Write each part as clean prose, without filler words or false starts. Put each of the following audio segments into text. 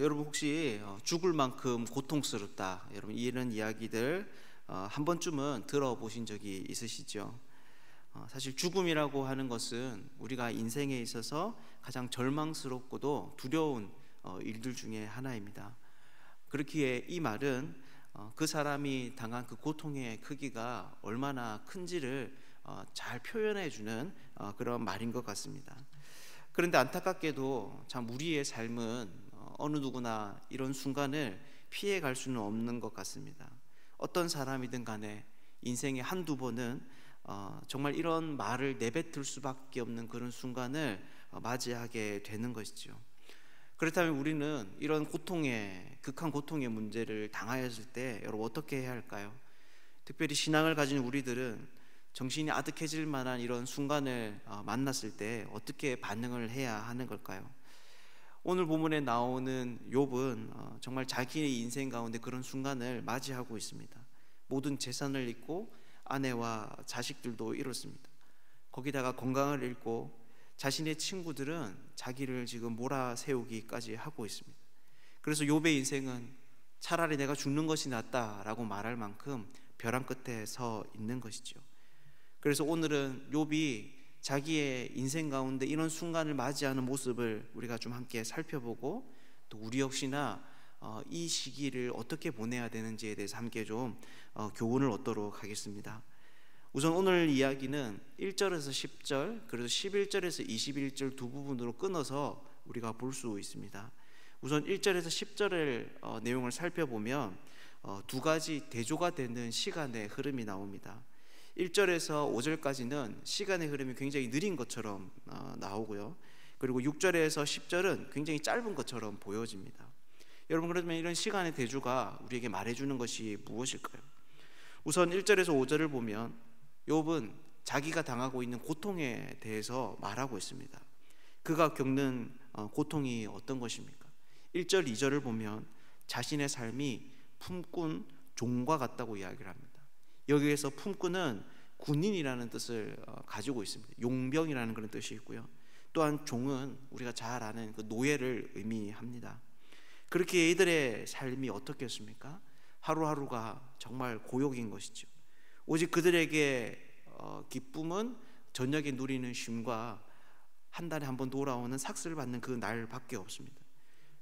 여러분 혹시 죽을 만큼 고통스럽다, 여러분 이런 이야기들 한 번쯤은 들어보신 적이 있으시죠? 사실 죽음이라고 하는 것은 우리가 인생에 있어서 가장 절망스럽고도 두려운 일들 중에 하나입니다. 그렇기에 이 말은 그 사람이 당한 그 고통의 크기가 얼마나 큰지를 잘 표현해 주는 그런 말인 것 같습니다. 그런데 안타깝게도 참 우리의 삶은 어느 누구나 이런 순간을 피해 갈 수는 없는 것 같습니다. 어떤 사람이든 간에 인생에 한두 번은 정말 이런 말을 내뱉을 수밖에 없는 그런 순간을 맞이하게 되는 것이죠. 그렇다면 우리는 이런 극한 고통의 문제를 당하였을 때 여러분 어떻게 해야 할까요? 특별히 신앙을 가진 우리들은 정신이 아득해질 만한 이런 순간을 만났을 때 어떻게 반응을 해야 하는 걸까요? 오늘 본문에 나오는 욥은 정말 자기의 인생 가운데 그런 순간을 맞이하고 있습니다. 모든 재산을 잃고 아내와 자식들도 잃었습니다. 거기다가 건강을 잃고 자신의 친구들은 자기를 지금 몰아세우기까지 하고 있습니다. 그래서 욥의 인생은 차라리 내가 죽는 것이 낫다라고 말할 만큼 벼랑 끝에 서 있는 것이죠. 그래서 오늘은 욥이 자기의 인생 가운데 이런 순간을 맞이하는 모습을 우리가 좀 함께 살펴보고, 또 우리 역시나 이 시기를 어떻게 보내야 되는지에 대해서 함께 좀 교훈을 얻도록 하겠습니다. 우선 오늘 이야기는 1절에서 10절 그리고 11절에서 21절 두 부분으로 끊어서 우리가 볼 수 있습니다. 우선 1절에서 10절의 내용을 살펴보면 두 가지 대조가 되는 시간의 흐름이 나옵니다. 1절에서 5절까지는 시간의 흐름이 굉장히 느린 것처럼 나오고요. 그리고 6절에서 10절은 굉장히 짧은 것처럼 보여집니다. 여러분, 그러면 이런 시간의 대조가 우리에게 말해주는 것이 무엇일까요? 우선 1절에서 5절을 보면 욥은 자기가 당하고 있는 고통에 대해서 말하고 있습니다. 그가 겪는 고통이 어떤 것입니까? 1절, 2절을 보면 자신의 삶이 품꾼 종과 같다고 이야기를 합니다. 여기에서 품꾼은 군인이라는 뜻을 가지고 있습니다. 용병이라는 그런 뜻이 있고요. 또한 종은 우리가 잘 아는 그 노예를 의미합니다. 그렇게 이들의 삶이 어떻겠습니까? 하루하루가 정말 고역인 것이죠. 오직 그들에게 기쁨은 저녁에 누리는 쉼과 한 달에 한 번 돌아오는 삭슬을 받는 그 날밖에 없습니다.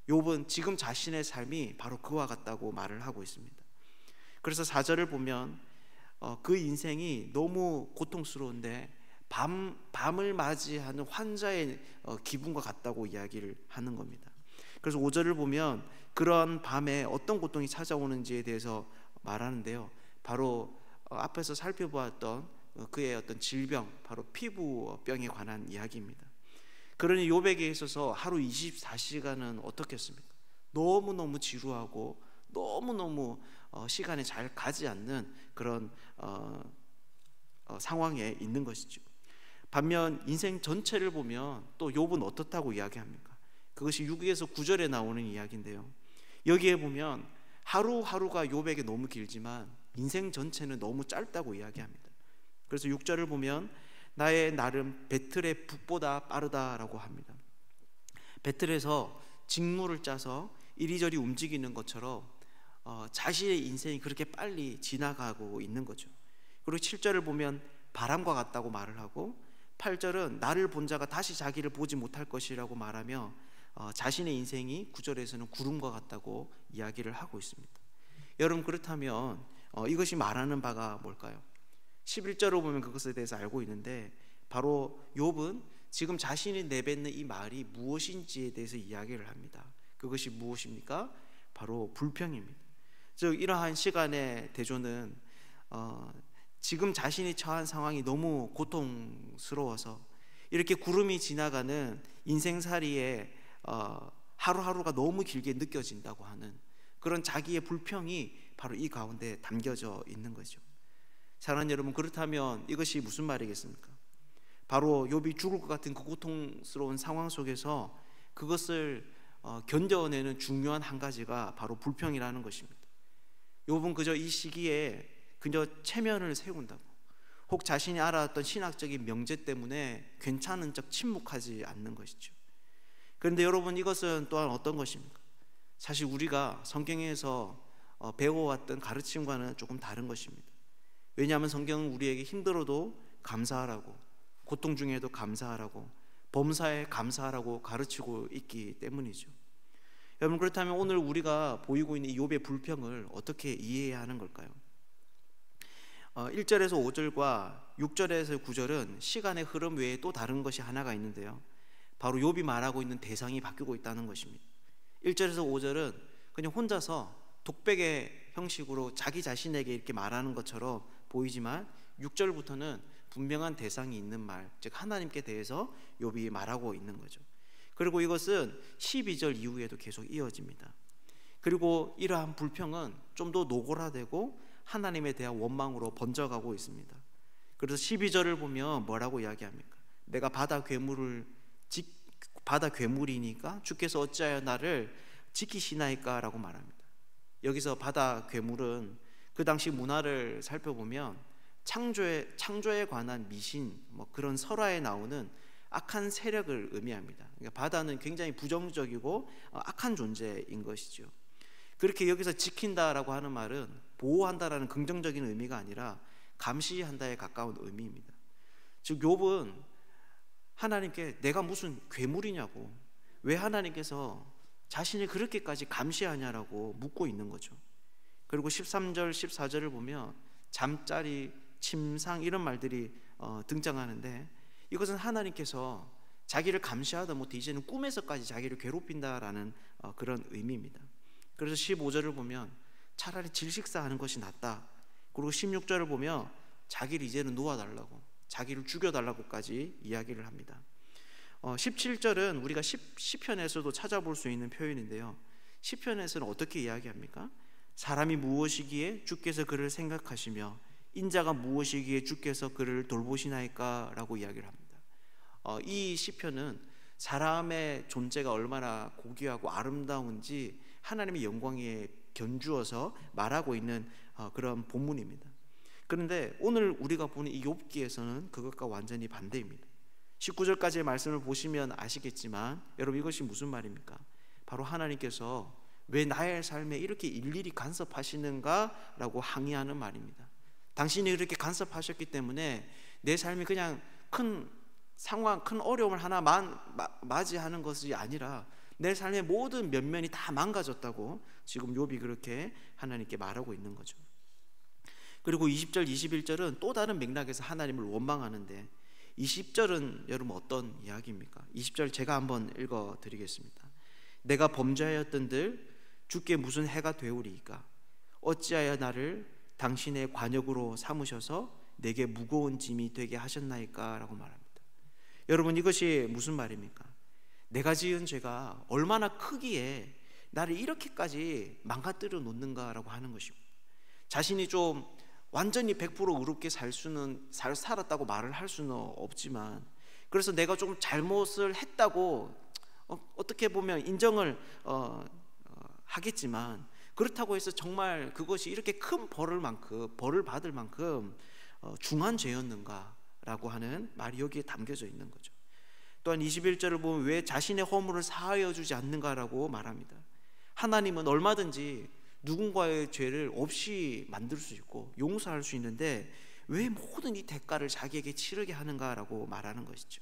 욥은 지금 자신의 삶이 바로 그와 같다고 말을 하고 있습니다. 그래서 4절을 보면 그 인생이 너무 고통스러운데 밤을 맞이하는 환자의 기분과 같다고 이야기를 하는 겁니다. 그래서 5절을 보면 그런 밤에 어떤 고통이 찾아오는지에 대해서 말하는데요, 바로 앞에서 살펴보았던 그의 어떤 질병, 바로 피부병에 관한 이야기입니다. 그러니 욥에게 있어서 하루 24시간은 어떻겠습니까? 너무너무 지루하고 너무너무 시간이 잘 가지 않는 그런 상황에 있는 것이죠. 반면 인생 전체를 보면 또 욥은 어떻다고 이야기합니까? 그것이 6에서 9절에 나오는 이야기인데요, 여기에 보면 하루하루가 욥에게 너무 길지만 인생 전체는 너무 짧다고 이야기합니다. 그래서 6절을 보면 나의 날은 배틀의 북보다 빠르다라고 합니다. 배틀에서 직무를 짜서 이리저리 움직이는 것처럼 자신의 인생이 그렇게 빨리 지나가고 있는 거죠. 그리고 7절을 보면 바람과 같다고 말을 하고, 8절은 나를 본 자가 다시 자기를 보지 못할 것이라고 말하며 자신의 인생이 9절에서는 구름과 같다고 이야기를 하고 있습니다. 여러분, 그렇다면 이것이 말하는 바가 뭘까요? 11절을 보면 그것에 대해서 알고 있는데, 바로 욥은 지금 자신이 내뱉는 이 말이 무엇인지에 대해서 이야기를 합니다. 그것이 무엇입니까? 바로 불평입니다. 즉 이러한 시간의 대조는 지금 자신이 처한 상황이 너무 고통스러워서 이렇게 구름이 지나가는 인생살이에 하루하루가 너무 길게 느껴진다고 하는 그런 자기의 불평이 바로 이 가운데 담겨져 있는 거죠. 사랑하는 여러분, 그렇다면 이것이 무슨 말이겠습니까? 바로 욥이 죽을 것 같은 그 고통스러운 상황 속에서 그것을 견뎌내는 중요한 한 가지가 바로 불평이라는 것입니다. 욥은 그저 이 시기에 그저 체면을 세운다고, 혹 자신이 알아왔던 신학적인 명제 때문에 괜찮은 척 침묵하지 않는 것이죠. 그런데 여러분, 이것은 또한 어떤 것입니까? 사실 우리가 성경에서 배워왔던 가르침과는 조금 다른 것입니다. 왜냐하면 성경은 우리에게 힘들어도 감사하라고, 고통 중에도 감사하라고, 범사에 감사하라고 가르치고 있기 때문이죠. 여러분, 그렇다면 오늘 우리가 보이고 있는 이 욥의 불평을 어떻게 이해해야 하는 걸까요? 1절에서 5절과 6절에서 9절은 시간의 흐름 외에 또 다른 것이 하나가 있는데요, 바로 욥이 말하고 있는 대상이 바뀌고 있다는 것입니다. 1절에서 5절은 그냥 혼자서 독백의 형식으로 자기 자신에게 이렇게 말하는 것처럼 보이지만 6절부터는 분명한 대상이 있는 말, 즉 하나님께 대해서 욥이 말하고 있는 거죠. 그리고 이것은 12절 이후에도 계속 이어집니다. 그리고 이러한 불평은 좀 더 노골화되고 하나님에 대한 원망으로 번져가고 있습니다. 그래서 12절을 보면 뭐라고 이야기합니까? 내가 바다 괴물이니까 주께서 어찌하여 나를 지키시나이까 라고 말합니다. 여기서 바다 괴물은 그 당시 문화를 살펴보면 창조에 관한 미신, 그런 설화에 나오는 악한 세력을 의미합니다. 그러니까 바다는 굉장히 부정적이고 악한 존재인 것이죠. 그렇게 여기서 지킨다라고 하는 말은 보호한다라는 긍정적인 의미가 아니라 감시한다에 가까운 의미입니다. 즉 욥은 하나님께 내가 무슨 괴물이냐고, 왜 하나님께서 자신을 그렇게까지 감시하냐라고 묻고 있는 거죠. 그리고 13절, 14절을 보면 잠자리, 침상 이런 말들이 등장하는데, 이것은 하나님께서 자기를 감시하다 못해 이제는 꿈에서까지 자기를 괴롭힌다라는 그런 의미입니다. 그래서 15절을 보면 차라리 질식사하는 것이 낫다. 그리고 16절을 보면 자기를 이제는 놓아달라고, 자기를 죽여달라고까지 이야기를 합니다. 17절은 우리가 시편에서도 찾아볼 수 있는 표현인데요, 시편에서는 어떻게 이야기합니까? 사람이 무엇이기에 주께서 그를 생각하시며 인자가 무엇이기에 주께서 그를 돌보시나이까 라고 이야기를 합니다. 이 시편은 사람의 존재가 얼마나 고귀하고 아름다운지 하나님의 영광에 견주어서 말하고 있는 그런 본문입니다. 그런데 오늘 우리가 보는 이 욥기에서는 그것과 완전히 반대입니다. 19절까지의 말씀을 보시면 아시겠지만 여러분, 이것이 무슨 말입니까? 바로 하나님께서 왜 나의 삶에 이렇게 일일이 간섭하시는가 라고 항의하는 말입니다. 당신이 그렇게 간섭하셨기 때문에 내 삶이 그냥 큰 상황, 큰 어려움을 하나 맞이하는 것이 아니라 내 삶의 모든 면면이 다 망가졌다고 지금 욥이 그렇게 하나님께 말하고 있는 거죠. 그리고 20절, 21절은 또 다른 맥락에서 하나님을 원망하는데, 20절은 여러분 어떤 이야기입니까? 20절 제가 한번 읽어드리겠습니다. 내가 범죄하였던들 주께 무슨 해가 되오리이까? 어찌하여 나를 당신의 관역으로 삼으셔서 내게 무거운 짐이 되게 하셨나이까? 라고 말합니다. 여러분, 이것이 무슨 말입니까? 내가 지은 죄가 얼마나 크기에 나를 이렇게까지 망가뜨려 놓는가 라고 하는 것이고, 자신이 좀 완전히 100% 의롭게 살았다고 말을 할 수는 없지만, 그래서 내가 좀 잘못을 했다고 어떻게 보면 인정을 하겠지만, 그렇다고 해서 정말 그것이 이렇게 큰 벌을 받을 만큼 중한 죄였는가 라고 하는 말이 여기에 담겨져 있는 거죠. 또한 21절을 보면 왜 자신의 허물을 사하여 주지 않는가라고 말합니다. 하나님은 얼마든지 누군가의 죄를 없이 만들 수 있고 용서할 수 있는데 왜 모든 이 대가를 자기에게 치르게 하는가라고 말하는 것이죠.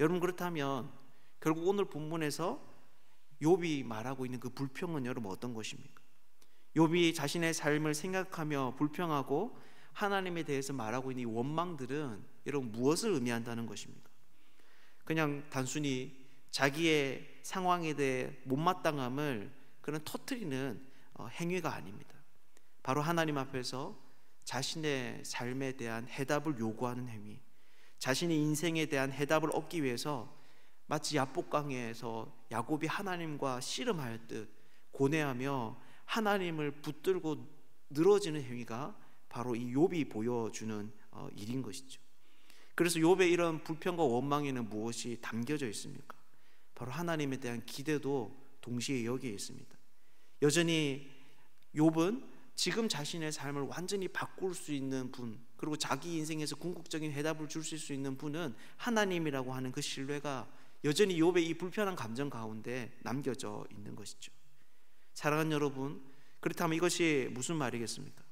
여러분, 그렇다면 결국 오늘 본문에서 욥이 말하고 있는 그 불평은 여러분 어떤 것입니까? 욥이 자신의 삶을 생각하며 불평하고 하나님에 대해서 말하고 있는 이 원망들은 여러분 무엇을 의미한다는 것입니까? 그냥 단순히 자기의 상황에 대해 못마땅함을 그런 터뜨리는 행위가 아닙니다. 바로 하나님 앞에서 자신의 삶에 대한 해답을 요구하는 행위, 자신의 인생에 대한 해답을 얻기 위해서 마치 야복강에서 야곱이 하나님과 씨름하였듯 고뇌하며 하나님을 붙들고 늘어지는 행위가 바로 이 욥이 보여주는 일인 것이죠. 그래서 욥의 이런 불평과 원망에는 무엇이 담겨져 있습니까? 바로 하나님에 대한 기대도 동시에 여기에 있습니다. 여전히 욥은 지금 자신의 삶을 완전히 바꿀 수 있는 분, 그리고 자기 인생에서 궁극적인 해답을 주실 수 있는 분은 하나님이라고 하는 그 신뢰가 여전히 욥의 이 불편한 감정 가운데 남겨져 있는 것이죠. 사랑하는 여러분, 그렇다면 이것이 무슨 말이겠습니까?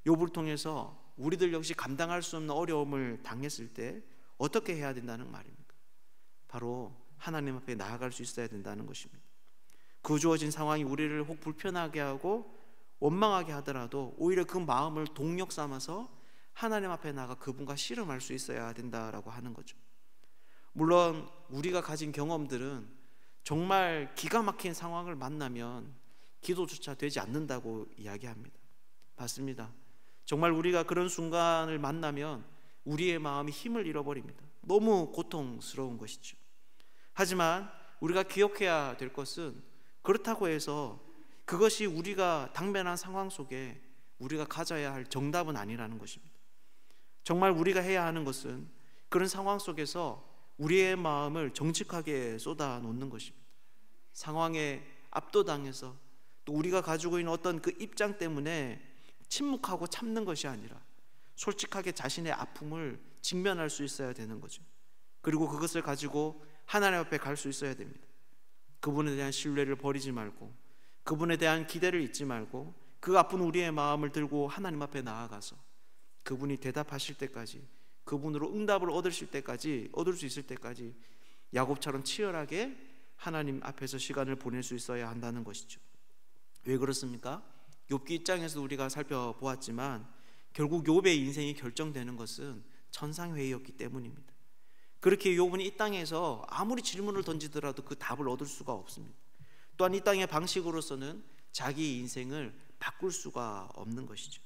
욥을 통해서 우리들 역시 감당할 수 없는 어려움을 당했을 때 어떻게 해야 된다는 말입니까? 바로 하나님 앞에 나아갈 수 있어야 된다는 것입니다. 그 주어진 상황이 우리를 혹 불편하게 하고 원망하게 하더라도 오히려 그 마음을 동력 삼아서 하나님 앞에 나가 그분과 씨름할 수 있어야 된다라고 하는 거죠. 물론 우리가 가진 경험들은 정말 기가 막힌 상황을 만나면 기도조차 되지 않는다고 이야기합니다. 맞습니다. 정말 우리가 그런 순간을 만나면 우리의 마음이 힘을 잃어버립니다. 너무 고통스러운 것이죠. 하지만 우리가 기억해야 될 것은 그렇다고 해서 그것이 우리가 당면한 상황 속에 우리가 가져야 할 정답은 아니라는 것입니다. 정말 우리가 해야 하는 것은 그런 상황 속에서 우리의 마음을 정직하게 쏟아 놓는 것입니다. 상황에 압도당해서 또 우리가 가지고 있는 어떤 그 입장 때문에 침묵하고 참는 것이 아니라 솔직하게 자신의 아픔을 직면할 수 있어야 되는 거죠. 그리고 그것을 가지고 하나님 앞에 갈 수 있어야 됩니다. 그분에 대한 신뢰를 버리지 말고, 그분에 대한 기대를 잊지 말고, 그 아픈 우리의 마음을 들고 하나님 앞에 나아가서 그분이 대답하실 때까지, 그분으로 응답을 얻을 수 있을 때까지 야곱처럼 치열하게 하나님 앞에서 시간을 보낼 수 있어야 한다는 것이죠. 왜 그렇습니까? 욥기 입장에서 우리가 살펴보았지만 결국 욥의 인생이 결정되는 것은 천상회의였기 때문입니다. 그렇게 욥은 이 땅에서 아무리 질문을 던지더라도 그 답을 얻을 수가 없습니다. 또한 이 땅의 방식으로서는 자기 인생을 바꿀 수가 없는 것이죠.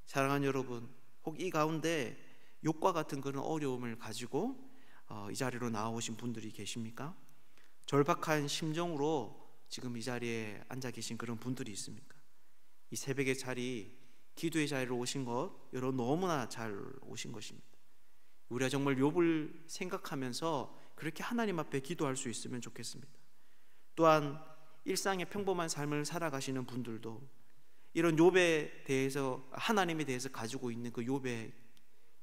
사랑하는 여러분, 혹 이 가운데 욥과 같은 그런 어려움을 가지고 이 자리로 나오신 분들이 계십니까? 절박한 심정으로 지금 이 자리에 앉아 계신 그런 분들이 있습니까? 이 새벽의 자리, 기도의 자리로 오신 것 여러분 너무나 잘 오신 것입니다. 우리가 정말 욥을 생각하면서 그렇게 하나님 앞에 기도할 수 있으면 좋겠습니다. 또한 일상의 평범한 삶을 살아가시는 분들도 이런 욥에 대해서, 하나님에 대해서 가지고 있는 그 욥의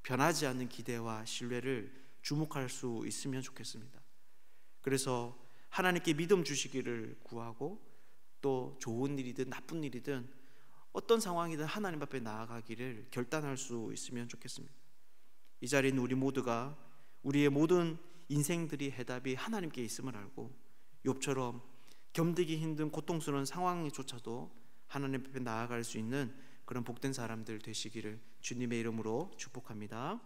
변하지 않는 기대와 신뢰를 주목할 수 있으면 좋겠습니다. 그래서 하나님께 믿음 주시기를 구하고, 또 좋은 일이든 나쁜 일이든 어떤 상황이든 하나님 앞에 나아가기를 결단할 수 있으면 좋겠습니다. 이 자리에 있는 우리 모두가 우리의 모든 인생들이 해답이 하나님께 있음을 알고 욥처럼 견디기 힘든 고통스러운 상황조차도 하나님 앞에 나아갈 수 있는 그런 복된 사람들 되시기를 주님의 이름으로 축복합니다.